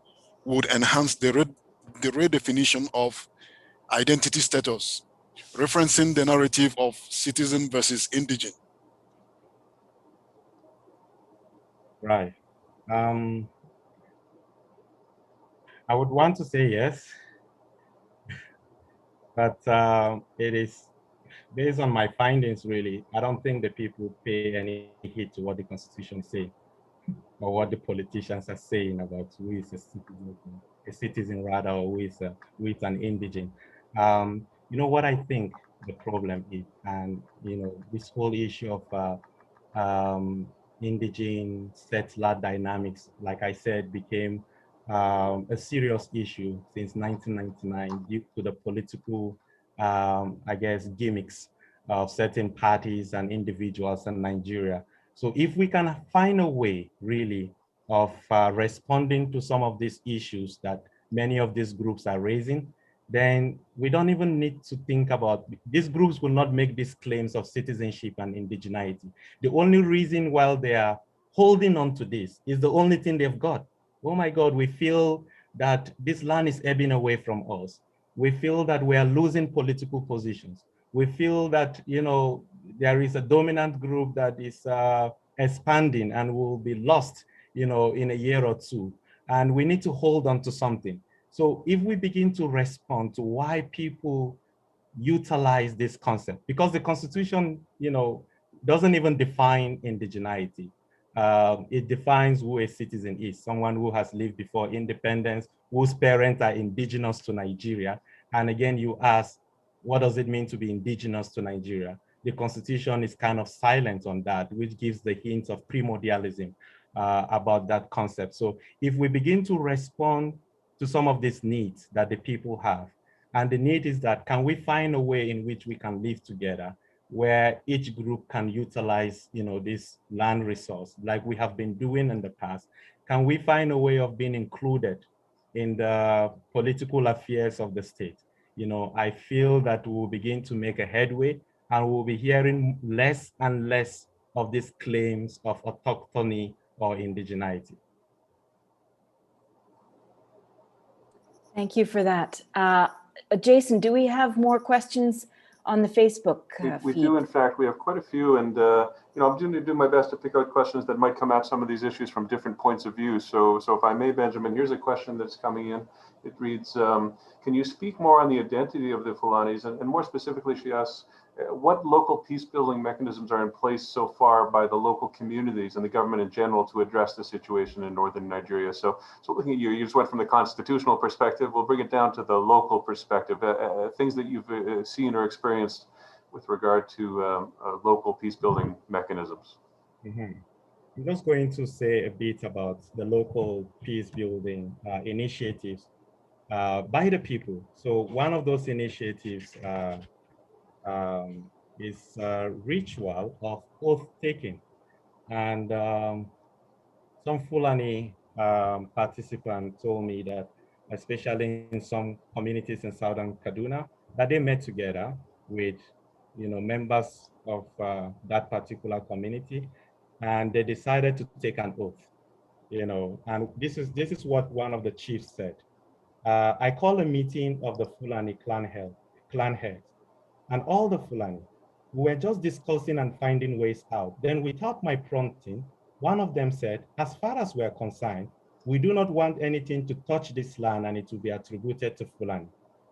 would enhance the redefinition of identity status, referencing the narrative of citizen versus indigent? Right. I would want to say yes, but it is based on my findings, really. I don't think the people pay any heed to what the Constitution says or what the politicians are saying about who is a citizen rather, or who is an indigent. You know what I think the problem is, and this whole issue of indigent settler dynamics, like I said, became a serious issue since 1999 due to the political, I guess, gimmicks of certain parties and individuals in Nigeria. So if we can find a way, really, of responding to some of these issues that many of these groups are raising, then we don't even need to think about, these groups will not make these claims of citizenship and indigeneity. The only reason why they are holding on to this is the only thing they've got. Oh my God, we feel that this land is ebbing away from us. We feel that we are losing political positions. We feel that, there is a dominant group that is expanding and will be lost, in a year or two. And we need to hold on to something. So if we begin to respond to why people utilize this concept, because the Constitution, doesn't even define indigeneity. It defines who a citizen is, someone who has lived before independence, whose parents are indigenous to Nigeria. And again, you ask, what does it mean to be indigenous to Nigeria? The Constitution is kind of silent on that, which gives the hint of primordialism about that concept. So if we begin to respond to some of these needs that the people have, and the need is that, can we find a way in which we can live together where each group can utilize, this land resource like we have been doing in the past? Can we find a way of being included in the political affairs of the state? I feel that we'll begin to make a headway, and we'll be hearing less and less of these claims of autochthony or indigeneity. Thank you for that. Jason, do we have more questions on the Facebook feed? We do, in fact. We have quite a few, and I'm going to do my best to pick out questions that might come at some of these issues from different points of view. So if I may, Benjamin, here's a question that's coming in. It reads, can you speak more on the identity of the Fulanis? And more specifically, she asks, what local peace-building mechanisms are in place so far by the local communities and the government in general to address the situation in northern Nigeria? So looking at you just went from the constitutional perspective. We'll bring it down to the local perspective, things that you've seen or experienced with regard to local peace-building mechanisms. Mm-hmm. I'm just going to say a bit about the local peace-building initiatives by the people. So one of those initiatives is a ritual of oath-taking. And some Fulani participant told me that, especially in some communities in southern Kaduna, that they met together with members of that particular community, and they decided to take an oath. And this is what one of the chiefs said. I call a meeting of the Fulani clan heads, and all the Fulani. We were just discussing and finding ways out. Then without my prompting, one of them said, as far as we're concerned, we do not want anything to touch this land and it will be attributed to Fulani.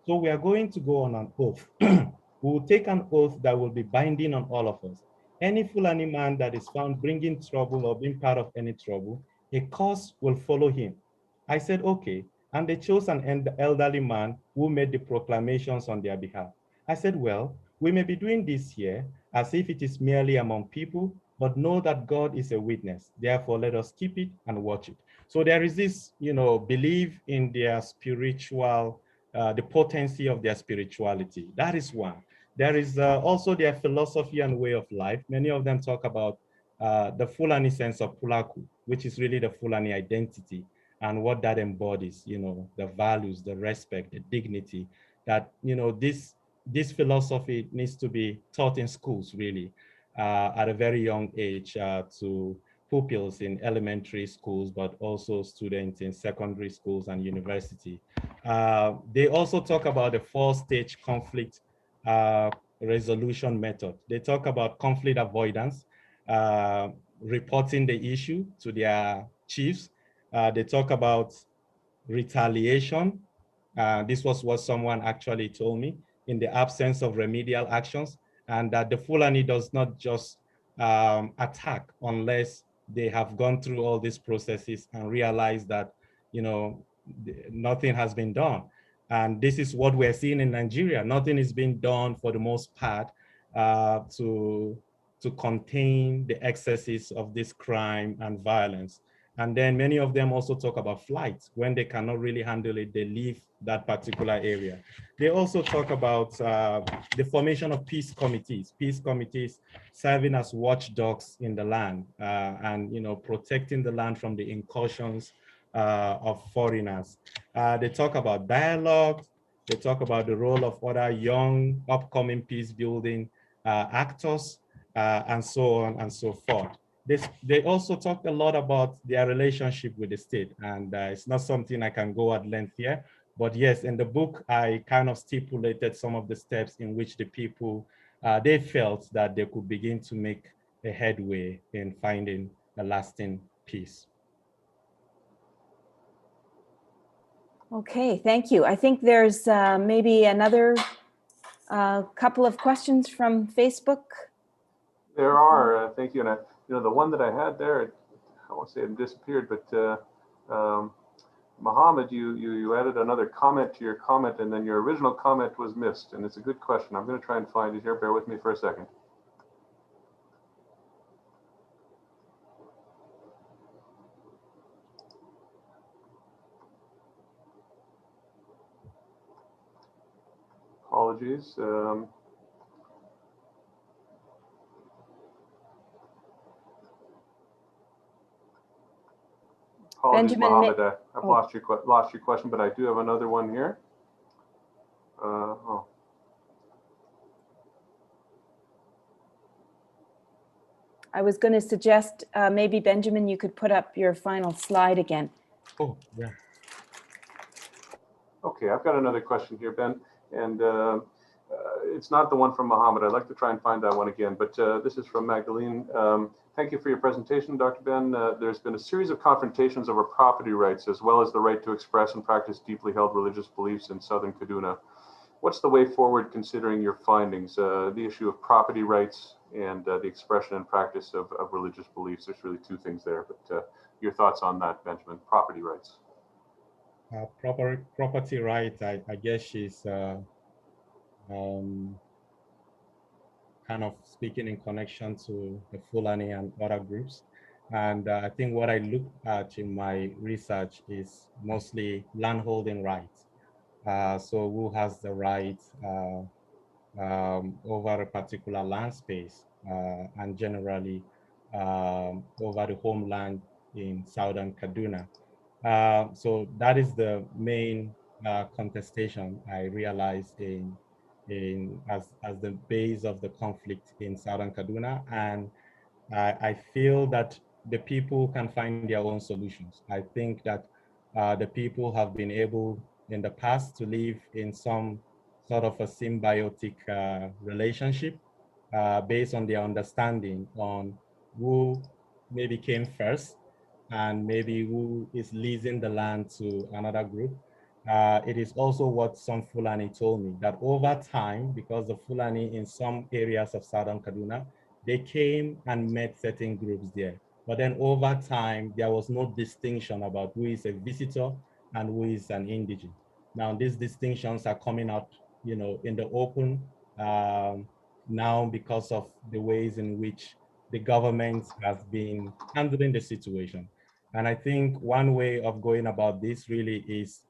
So we are going to go on an oath. We will take an oath that will be binding on all of us. any Fulani man that is found bringing trouble or being part of any trouble, a curse will follow him. I said, okay. And they chose an elderly man who made the proclamations on their behalf. I said, well, we may be doing this here as if it is merely among people, but know that God is a witness. Therefore, let us keep it and watch it. So there is this, belief in their spiritual, the potency of their spirituality. That is one. There is also their philosophy and way of life. Many of them talk about the Fulani sense of Pulaku, which is really the Fulani identity and what that embodies, the values, the respect, the dignity, that, this philosophy needs to be taught in schools, really, at a very young age to pupils in elementary schools, but also students in secondary schools and university. They also talk about the four-stage conflict resolution method. They talk about conflict avoidance, reporting the issue to their chiefs. They talk about retaliation. This was what someone actually told me, in the absence of remedial actions, and that the Fulani does not just attack unless they have gone through all these processes and realize that, nothing has been done. And this is what we're seeing in Nigeria. Nothing is being done for the most part to contain the excesses of this crime and violence. And then many of them also talk about flight. When they cannot really handle it, they leave that particular area. They also talk about the formation of peace committees serving as watchdogs in the land and protecting the land from the incursions of foreigners. They talk about dialogue. They talk about the role of other young, upcoming peace building actors, and so on and so forth. They also talked a lot about their relationship with the state, and it's not something I can go at length here, but yes, in the book, I kind of stipulated some of the steps in which the people, they felt that they could begin to make a headway in finding a lasting peace. Okay, thank you. I think there's maybe another couple of questions from Facebook. There are, thank you. And the one that I had there, I won't say it disappeared, but Mohammed, you added another comment to your comment, and then your original comment was missed. And it's a good question. I'm going to try and find it here. Bear with me for a second. Apologies. Apologies, Benjamin, Mohammed. I've lost your question, but I do have another one here. I was going to suggest maybe, Benjamin, you could put up your final slide again. Oh, yeah. Okay, I've got another question here, Ben, and it's not the one from Mohammed. I'd like to try and find that one again, but this is from Magdalene. Thank you for your presentation, Dr. Ben. There's been a series of confrontations over property rights, as well as the right to express and practice deeply held religious beliefs in southern Kaduna. What's the way forward considering your findings? The issue of property rights and the expression and practice of religious beliefs. There's really two things there, but your thoughts on that, Benjamin, property rights. Property rights, I guess she's kind of speaking in connection to the Fulani and other groups. And I think what I looked at in my research is mostly landholding rights. So who has the right over a particular land space and generally over the homeland in southern Kaduna. So that is the main contestation I realized as the base of the conflict in southern Kaduna. And I feel that the people can find their own solutions. I think that the people have been able in the past to live in some sort of a symbiotic relationship based on their understanding on who maybe came first and maybe who is leasing the land to another group. It is also what some Fulani told me, that over time, because the Fulani in some areas of southern Kaduna they came and met certain groups there. But then over time, there was no distinction about who is a visitor and who is an indigene. Now, these distinctions are coming out, in the open now because of the ways in which the government has been handling the situation. And I think one way of going about this really is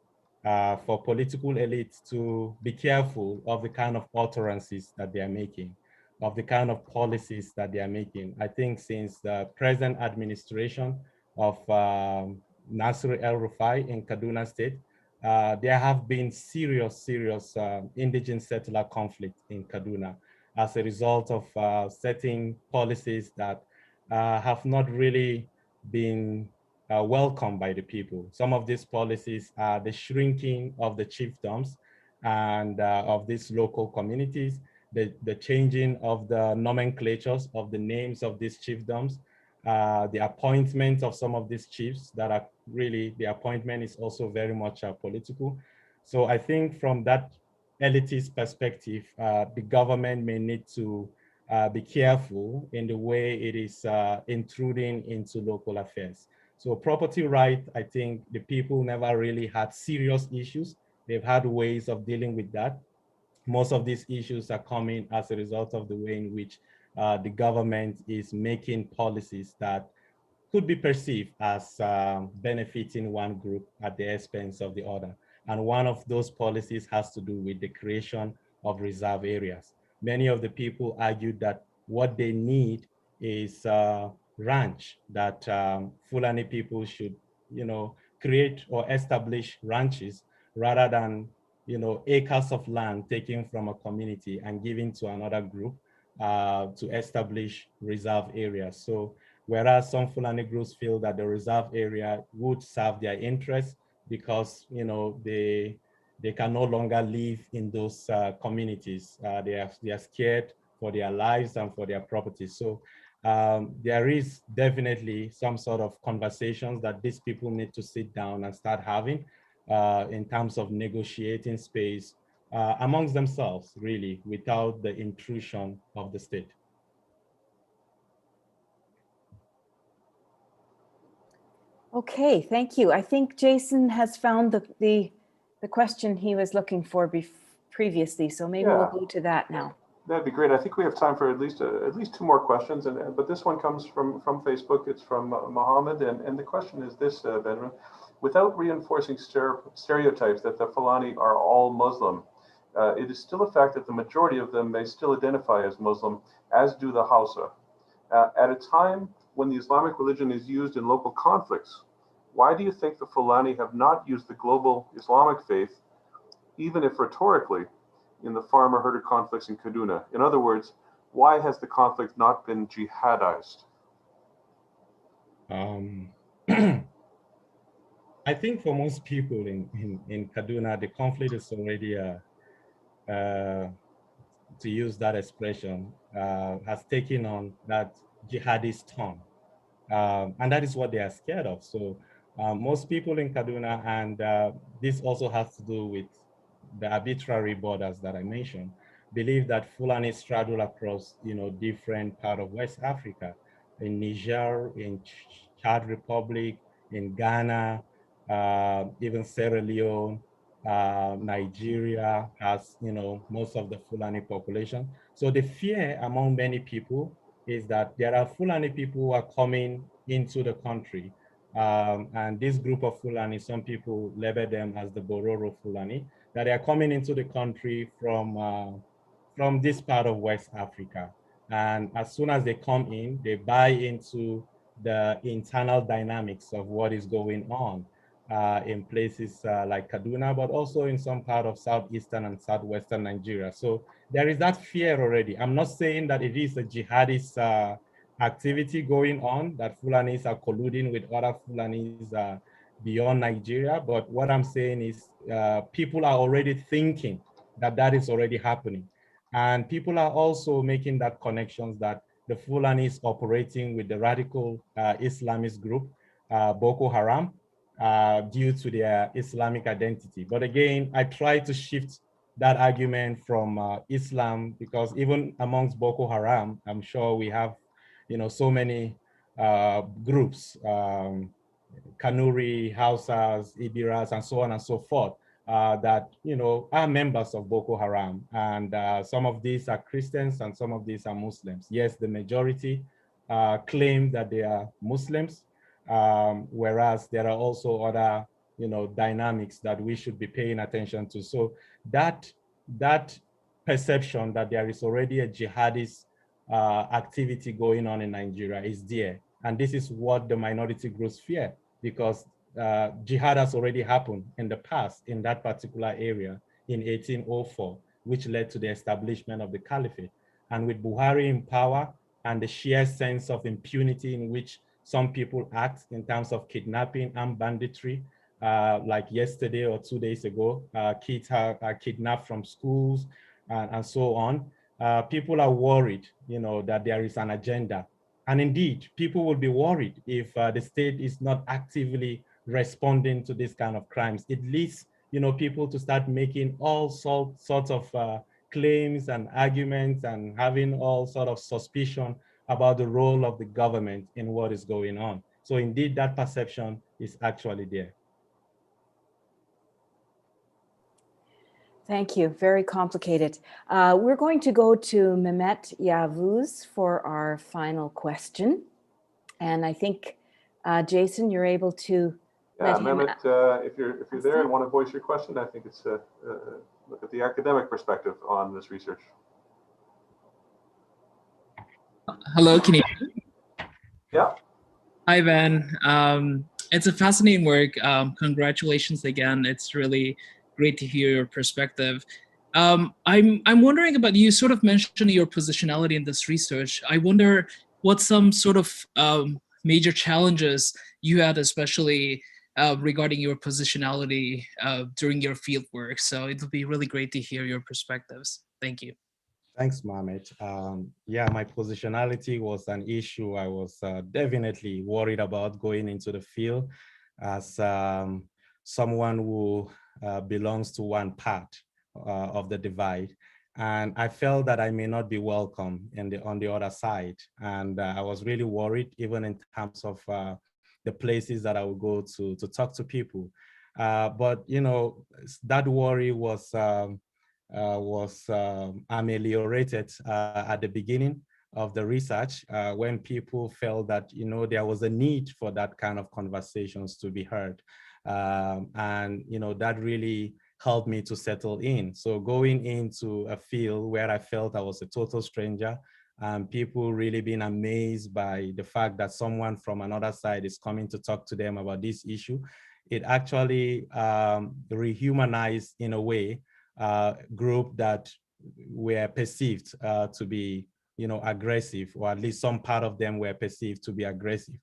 for political elites to be careful of the kind of utterances that they are making, of the kind of policies that they are making. I think since the present administration of Nasir El-Rufai in Kaduna State, there have been serious indigent settler conflict in Kaduna as a result of setting policies that have not really been welcomed by the people. Some of these policies are the shrinking of the chiefdoms and of these local communities, the changing of the nomenclatures of the names of these chiefdoms, the appointment of some of these chiefs that are really, the appointment is also very much political. So I think from that elitist perspective, the government may need to be careful in the way it is intruding into local affairs. So property right, I think the people never really had serious issues. They've had ways of dealing with that. Most of these issues are coming as a result of the way in which the government is making policies that could be perceived as benefiting one group at the expense of the other. And one of those policies has to do with the creation of reserve areas. Many of the people argued that what they need is ranch, that Fulani people should, create or establish ranches rather than, acres of land taken from a community and given to another group to establish reserve areas. So whereas some Fulani groups feel that the reserve area would serve their interests because they can no longer live in those communities. They are scared for their lives and for their properties. So there is definitely some sort of conversations that these people need to sit down and start having in terms of negotiating space amongst themselves, really, without the intrusion of the state. Okay, thank you. I think Jason has found the question he was looking for previously, so maybe we'll go to that now. That'd be great. I think we have time for at least two more questions, but this one comes from Facebook. It's from Mohammed, and the question is this, Benjamin: without reinforcing stereotypes that the Fulani are all Muslim, it is still a fact that the majority of them may still identify as Muslim, as do the Hausa. At a time when the Islamic religion is used in local conflicts, why do you think the Fulani have not used the global Islamic faith, even if rhetorically, in the farmer-herder conflicts in Kaduna? In other words, why has the conflict not been jihadized? I think for most people in Kaduna, the conflict is already, to use that expression, has taken on that jihadist tone. And that is what they are scared of. So most people in Kaduna, and this also has to do with the arbitrary borders that I mentioned, believe that Fulani straddle across, different part of West Africa, in Niger, in Chad Republic, in Ghana, even Sierra Leone, Nigeria has, most of the Fulani population. So the fear among many people is that there are Fulani people who are coming into the country. And this group of Fulani, some people label them as the Bororo Fulani, that they are coming into the country from this part of West Africa. And as soon as they come in, they buy into the internal dynamics of what is going on in places like Kaduna, but also in some part of southeastern and southwestern Nigeria. So there is that fear already. I'm not saying that it is a jihadist activity going on, that Fulanis are colluding with other Fulanis beyond Nigeria, but what I'm saying is people are already thinking that that is already happening. And people are also making that connections that the Fulanis operating with the radical Islamist group, Boko Haram, due to their Islamic identity. But again, I try to shift that argument from Islam, because even amongst Boko Haram, I'm sure we have, so many groups, Kanuri, Hausas, Ibiras, and so on and so forth, that, are members of Boko Haram. And some of these are Christians and some of these are Muslims. Yes, the majority claim that they are Muslims, whereas there are also other, dynamics that we should be paying attention to. So that perception that there is already a jihadist activity going on in Nigeria is there. And this is what the minority groups fear, because jihad has already happened in the past in that particular area in 1804, which led to the establishment of the caliphate. And with Buhari in power and the sheer sense of impunity in which some people act in terms of kidnapping and banditry, like yesterday or 2 days ago, kids are kidnapped from schools and so on. People are worried, that there is an agenda. And indeed, people will be worried if the state is not actively responding to this kind of crimes. It leads, people to start making all sorts of claims and arguments and having all sort of suspicion about the role of the government in what is going on. So indeed, that perception is actually there. Thank you. Very complicated. We're going to go to Mehmet Yavuz for our final question. And I think, Jason, you're able to let him... Mehmet, if you're there and want to voice your question, I think it's look at the academic perspective on this research. Hello, can you hear me? Yeah. Hi, Ben. It's a fascinating work. Congratulations again. It's really great to hear your perspective. I'm wondering about, you sort of mentioned your positionality in this research. I wonder what some sort of major challenges you had, especially regarding your positionality during your field work. So it would be really great to hear your perspectives. Thank you. Thanks, Mohammed. Yeah, my positionality was an issue I was definitely worried about going into the field as someone who belongs to one part of the divide. And I felt that I may not be welcome on the other side. And I was really worried, even in terms of the places that I would go to talk to people. But, that worry was ameliorated at the beginning of the research when people felt that, there was a need for that kind of conversations to be heard. And, that really helped me to settle in. So going into a field where I felt I was a total stranger, people really being amazed by the fact that someone from another side is coming to talk to them about this issue, it actually rehumanized, in a way, group that were perceived to be, aggressive, or at least some part of them were perceived to be aggressive.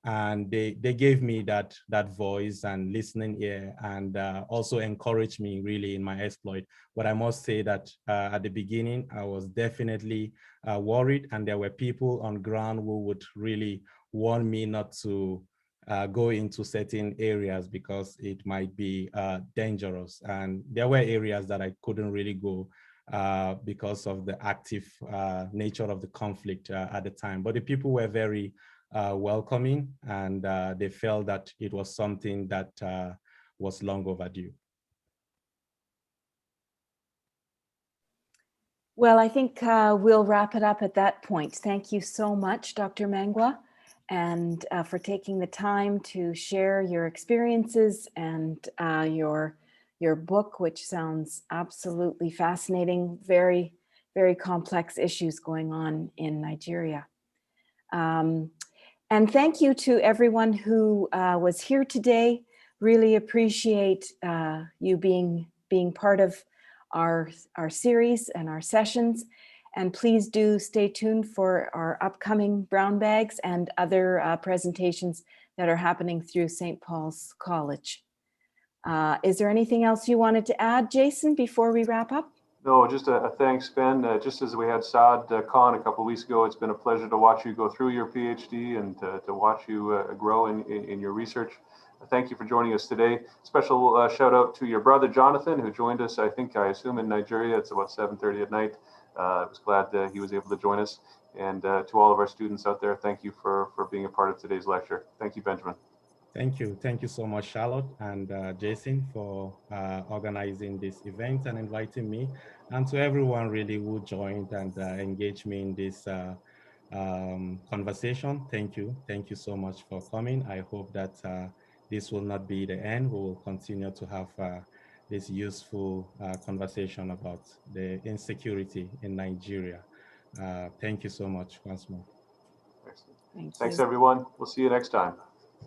And they gave me that voice and listening ear, and also encouraged me really in my exploit. But I must say that at the beginning, I was definitely worried, and there were people on ground who would really warn me not to go into certain areas because it might be dangerous. And there were areas that I couldn't really go because of the active nature of the conflict at the time. But the people were very welcoming, and they felt that it was something that was long overdue. Well, I think we'll wrap it up at that point. Thank you so much, Dr. Maiangwa, and for taking the time to share your experiences and your book, which sounds absolutely fascinating. Very, very complex issues going on in Nigeria. And thank you to everyone who was here today. Really appreciate you being part of our series and our sessions. And please do stay tuned for our upcoming brown bags and other presentations that are happening through St. Paul's College. Is there anything else you wanted to add, Jason, before we wrap up? No, just a thanks, Ben. Just as we had Saad Khan a couple of weeks ago, it's been a pleasure to watch you go through your PhD and to watch you grow in your research. thank you for joining us today. Special shout out to your brother Jonathan, who joined us, I assume in Nigeria. It's about 7:30 at night. I was glad that he was able to join us. And to all of our students out there, thank you for being a part of today's lecture. Thank you, Benjamin. Thank you. Thank you so much, Charlotte and Jason, for organizing this event and inviting me, and to everyone really who joined and engaged me in this conversation. Thank you. Thank you so much for coming. I hope that this will not be the end. We will continue to have this useful conversation about the insecurity in Nigeria. Thank you so much once more. Thanks, everyone. We'll see you next time.